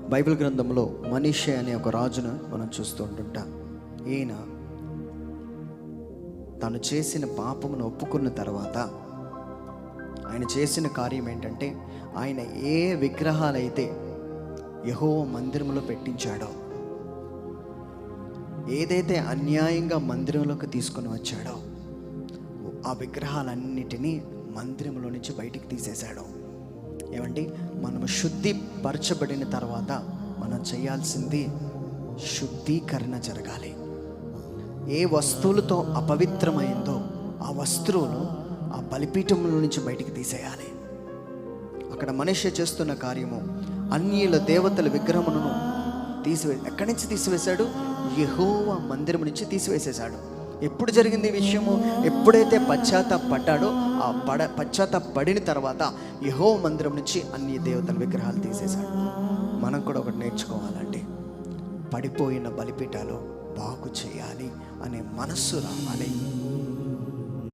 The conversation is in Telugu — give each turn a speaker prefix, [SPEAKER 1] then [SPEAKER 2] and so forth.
[SPEAKER 1] బైబిల్ గ్రంథంలో మనీషే అనే ఒక రాజును మనం చూస్తూ ఉంటుంటాం. ఈయన తను చేసిన పాపమును ఒప్పుకున్న తర్వాత ఆయన చేసిన కార్యం ఏంటంటే, ఆయన ఏ విగ్రహాలైతే యెహోవా మందిరంలో పెట్టించాడో, ఏదైతే అన్యాయంగా మందిరంలోకి తీసుకొని వచ్చాడో, ఆ విగ్రహాలన్నిటినీ మందిరంలో నుంచి బయటికి తీసేశాడు. ఏమండి, మనము శుద్ధిపరచబడిన తర్వాత మనం చేయాల్సింది శుద్ధీకరణ జరగాలి. ఏ వస్తువులతో అపవిత్రమైందో ఆ వస్తువును ఆ బలిపీఠంలో నుంచి బయటికి తీసేయాలి. అక్కడ మనిషి చేస్తున్న కార్యము అన్యుల దేవతల విగ్రహమును ఎక్కడి నుంచి తీసివేశాడు? యెహోవా మందిరం నుంచి తీసివేసేశాడు. ఎప్పుడు జరిగింది ఈ విషయము? ఎప్పుడైతే పశ్చాత్తాపడ్డాడో ఆ పశ్చాత్తాపడిన తర్వాత యెహోవా మందిరం నుంచి అన్ని దేవతల విగ్రహాలు తీసేశాడు. మనం కూడా ఒకటి నేర్చుకోవాలండి. పడిపోయిన బలిపీఠాలు బాగు చేయాలి అనే మనస్సు రావాలి.